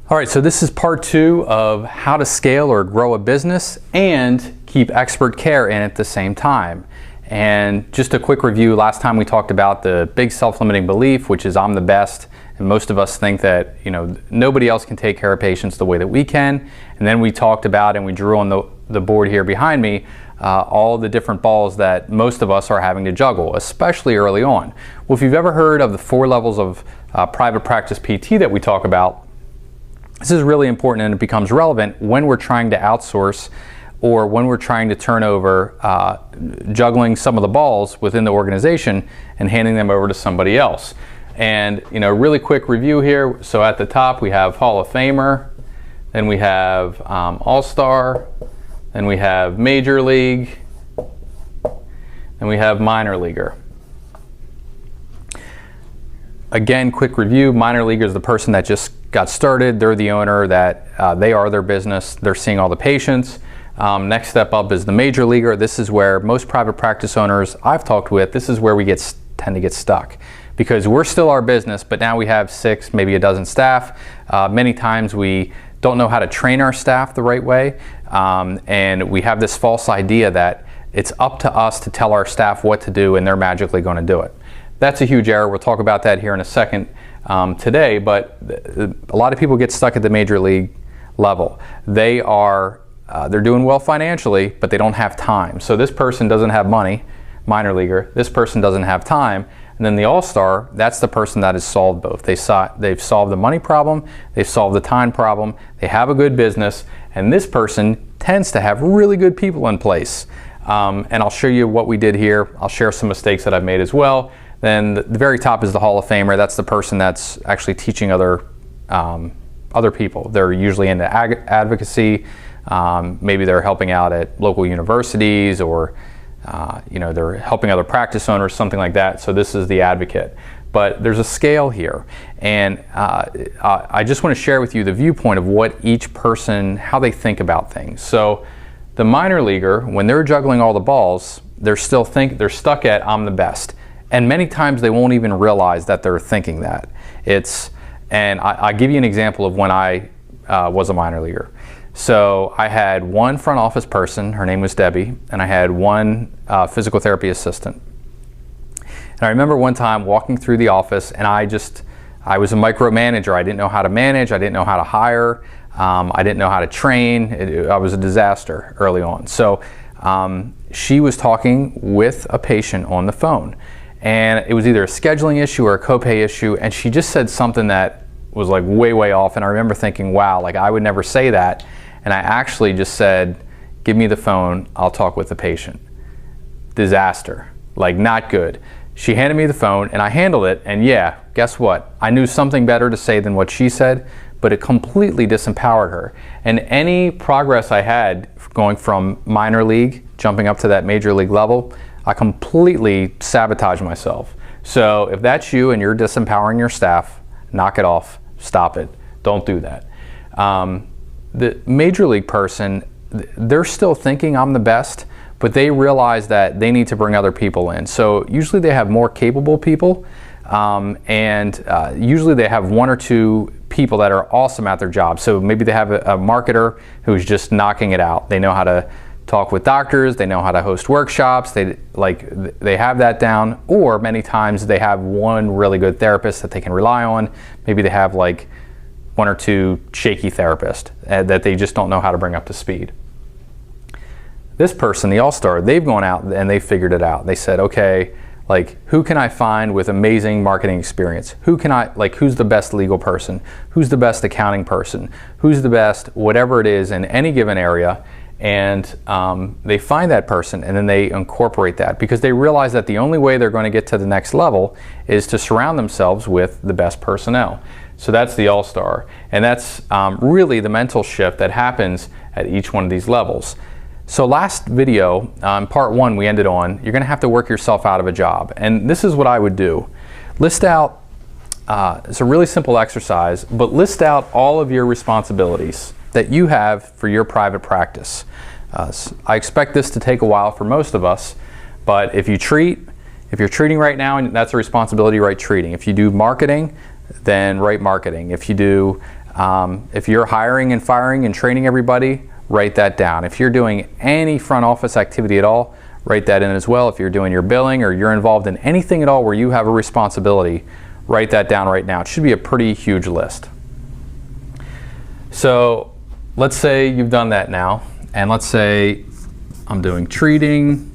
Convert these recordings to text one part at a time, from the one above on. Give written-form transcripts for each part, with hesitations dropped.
All right, so this is part 2 of how to scale or grow a business and keep expert care in at the same time. And just a quick review, last time we talked about the big self-limiting belief, which is I'm the best, and most of us think that nobody else can take care of patients the way that we can. And then we talked about, and we drew on the board here behind me, all the different balls that most of us are having to juggle, especially early on. Well, if you've ever heard of the 4 levels of private practice PT that we talk about, this is really important, and it becomes relevant when we're trying to outsource or when we're trying to turn over juggling some of the balls within the organization and handing them over to somebody else. And really quick review here. So at the top we have Hall of Famer, then we have All-Star, then we have Major League, and we have Minor Leaguer. Again, quick review, minor leaguer is the person that just got started. They're the owner, that they are their business. They're seeing all the patients. Next step up is the major leaguer. This is where most private practice owners I've talked with, this is where we tend to get stuck. Because we're still our business, but now we have 6, maybe a dozen staff. Many times we don't know how to train our staff the right way. And we have this false idea that it's up to us to tell our staff what to do and they're magically going to do it. That's a huge error. We'll talk about that here in a second today, but a lot of people get stuck at the major league level. They're doing well financially, but they don't have time. So this person doesn't have money, minor leaguer. This person doesn't have time. And then the all-star, that's the person that has solved both. They've solved the money problem, they've solved the time problem, they have a good business, and this person tends to have really good people in place. And I'll show you what we did here. I'll share some mistakes that I've made as well. Then the very top is the Hall of Famer. That's the person that's actually teaching other people. They're usually into advocacy. Maybe they're helping out at local universities, or they're helping other practice owners, something like that. So this is the advocate. But there's a scale here, and I just want to share with you the viewpoint of what each person, how they think about things. So the minor leaguer, when they're juggling all the balls, they're stuck at I'm the best. And many times they won't even realize that they're thinking that. And I'll give you an example of when I was a minor leaguer. So I had one front office person, her name was Debbie, and I had one physical therapy assistant. And I remember one time walking through the office, and I was a micromanager. I didn't know how to manage, I didn't know how to hire, I didn't know how to train. I was a disaster early on. So she was talking with a patient on the phone. And it was either a scheduling issue or a copay issue, and she just said something that was like way, way off. And I remember thinking, wow, like I would never say that. And I actually just said, give me the phone, I'll talk with the patient. Disaster, like not good. She handed me the phone and I handled it, and yeah, guess what? I knew something better to say than what she said, but it completely disempowered her. And any progress I had going from minor league, jumping up to that major league level, I completely sabotaged myself. So if that's you and you're disempowering your staff, knock it off, stop it, don't do that. The major league person, they're still thinking I'm the best, but they realize that they need to bring other people in. So usually they have more capable people, and usually they have 1 or 2 people that are awesome at their job. So maybe they have a marketer who's just knocking it out. They know how to talk with doctors, they know how to host workshops, they have that down. Or many times they have one really good therapist that they can rely on. Maybe they have like 1 or 2 shaky therapists that they just don't know how to bring up to speed. This person, the all-star, they've gone out and they figured it out. They said, okay, like who can I find with amazing marketing experience? Who's the best legal person? Who's the best accounting person? Who's the best whatever it is in any given area? And they find that person and then they incorporate that, because they realize that the only way they're going to get to the next level is to surround themselves with the best personnel. So that's the all-star, and that's really the mental shift that happens at each one of these levels. So last video, part 1, we ended on, you're going to have to work yourself out of a job. And this is what I would do. List out, it's a really simple exercise, but list out all of your responsibilities that you have for your private practice. I expect this to take a while for most of us, but if you're treating right now, that's a responsibility, write treating. If you do marketing, then write marketing. If you do If you're hiring and firing and training everybody, write that down. If you're doing any front office activity at all, write that in as well. If you're doing your billing or you're involved in anything at all where you have a responsibility, write that down right now. It should be a pretty huge list. So let's say you've done that now, and let's say I'm doing treating.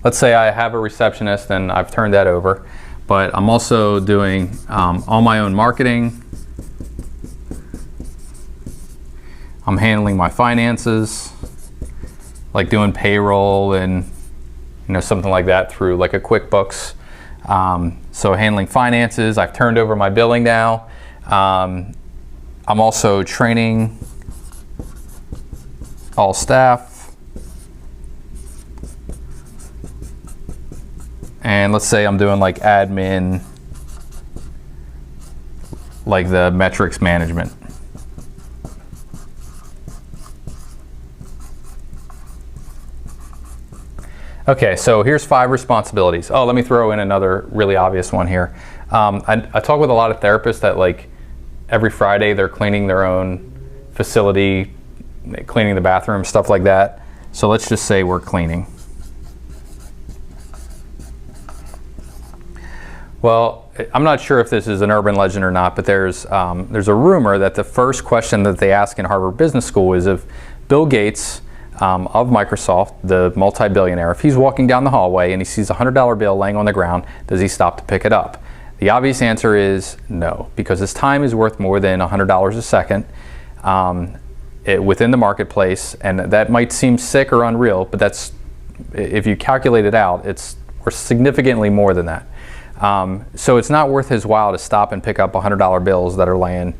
Let's say I have a receptionist and I've turned that over, but I'm also doing all my own marketing. I'm handling my finances, like doing payroll and something like that through like a QuickBooks. So handling finances, I've turned over my billing now. I'm also training all staff. And let's say I'm doing like admin, like the metrics management. Okay, so here's 5 responsibilities. Oh, let me throw in another really obvious one here. I talk with a lot of therapists that like every Friday they're cleaning their own facility, cleaning the bathroom, stuff like that. So let's just say we're cleaning. Well, I'm not sure if this is an urban legend or not, but there's a rumor that the first question that they ask in Harvard Business School is if Bill Gates of Microsoft, the multi-billionaire, if he's walking down the hallway and he sees a $100 bill laying on the ground, does he stop to pick it up? The obvious answer is no, because his time is worth more than $100 a second within the marketplace, and that might seem sick or unreal, but that's, if you calculate it out, it's worth significantly more than that. So it's not worth his while to stop and pick up $100 bills that are laying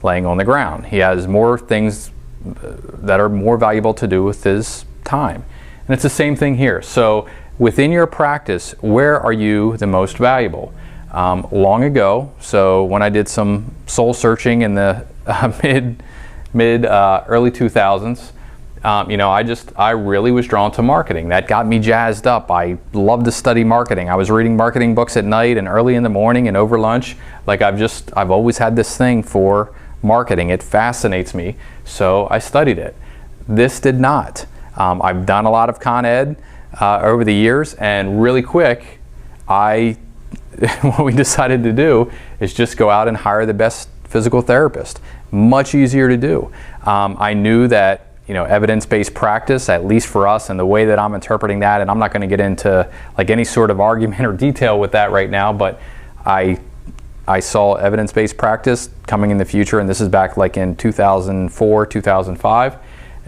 on the ground. He has more things that are more valuable to do with his time. And it's the same thing here. So within your practice, where are you the most valuable? Long ago, so when I did some soul searching in the early 2000s, I really was drawn to marketing. That got me jazzed up. I loved to study marketing. I was reading marketing books at night and early in the morning and over lunch. Like I've always had this thing for marketing. It fascinates me, so I studied it. This did not. I've done a lot of Con Ed over the years, and really quick, what we decided to do is just go out and hire the best physical therapist. Much easier to do. I knew that evidence-based practice, at least for us, and the way that I'm interpreting that, and I'm not going to get into like any sort of argument or detail with that right now, but I saw evidence-based practice coming in the future, and this is back like in 2004, 2005,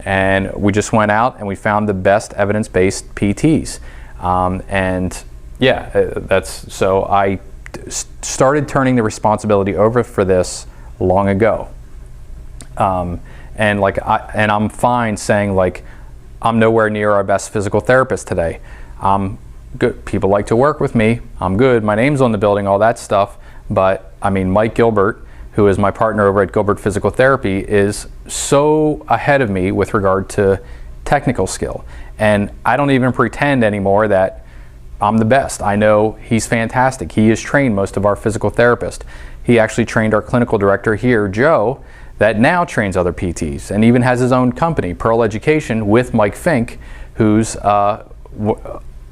and we just went out and we found the best evidence-based PTs. So I started turning the responsibility over for this long ago. And I'm fine saying like, I'm nowhere near our best physical therapist today. Good. People like to work with me. I'm good. My name's on the building, all that stuff. But I mean, Mike Gilbert, who is my partner over at Gilbert Physical Therapy, is so ahead of me with regard to technical skill. And I don't even pretend anymore that I'm the best. I know he's fantastic. He has trained most of our physical therapists. He actually trained our clinical director here, Joe, that now trains other PTs and even has his own company, Pearl Education, with Mike Fink, who's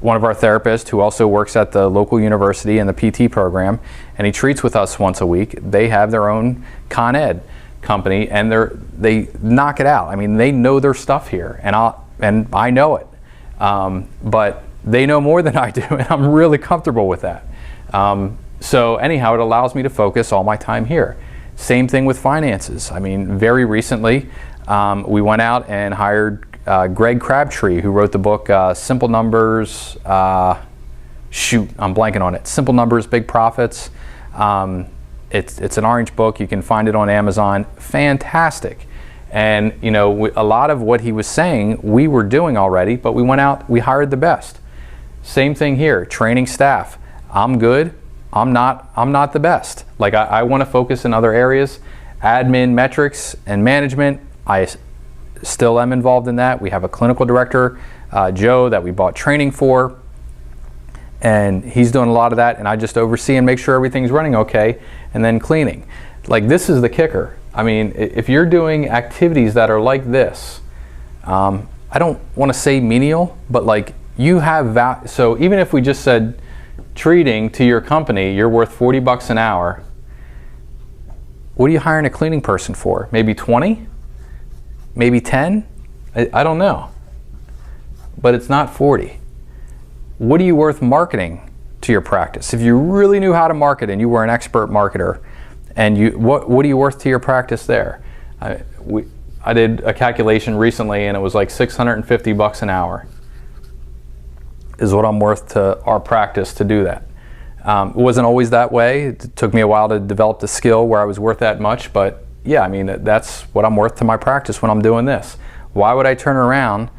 one of our therapists who also works at the local university in the PT program, and he treats with us once a week. They have their own Con Ed company, and they knock it out. I mean, they know their stuff here, and I know it, but they know more than I do, and I'm really comfortable with that. So anyhow, it allows me to focus all my time here. Same thing with finances. I mean, very recently, we went out and hired Greg Crabtree, who wrote the book Simple Numbers, I'm blanking on it. Simple Numbers, Big Profits. It's an orange book. You can find it on Amazon. Fantastic. And a lot of what he was saying we were doing already, but we went out, we hired the best. Same thing here, training staff. I'm good. I'm not the best. Like I want to focus in other areas. Admin, metrics, and management, I still am involved in that. We have a clinical director, Joe, that we bought training for. and he's doing a lot of that, and I just oversee and make sure everything's running okay, and then cleaning. Like, this is the kicker. I mean, if you're doing activities that are like this, I don't want to say menial, but like, you have so even if we just said treating to your company, you're worth 40 bucks an hour. What are you hiring a cleaning person for? Maybe 20? Maybe 10? I don't know. But it's not 40. What are you worth marketing to your practice? If you really knew how to market and you were an expert marketer, and what are you worth to your practice there? I did a calculation recently, and it was like 650 bucks an hour is what I'm worth to our practice to do that. It wasn't always that way. It took me a while to develop the skill where I was worth that much, but yeah, I mean, that's what I'm worth to my practice when I'm doing this. Why would I turn around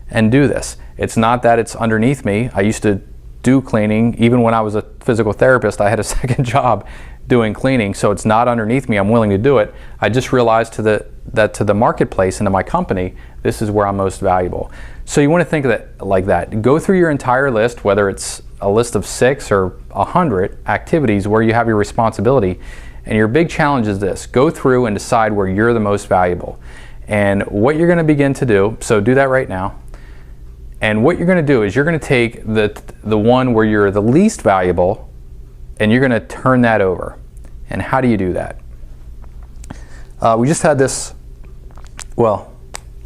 and do this? It's not that it's underneath me. I used to do cleaning. Even when I was a physical therapist, I had a second job doing cleaning, so it's not underneath me. I'm willing to do it. I just realized that to the marketplace and to my company, this is where I'm most valuable. So you want to think of it like that. Go through your entire list, whether it's a list of 6 or 100 activities where you have your responsibility, and your big challenge is this: go through and decide where you're the most valuable. And what you're going to begin to do, so do that right now. And what you're going to do is you're going to take the one where you're the least valuable, and you're going to turn that over. And how do you do that? We just had this, well,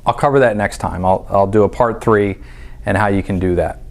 I'll cover that next time. I'll do a part 3 and how you can do that.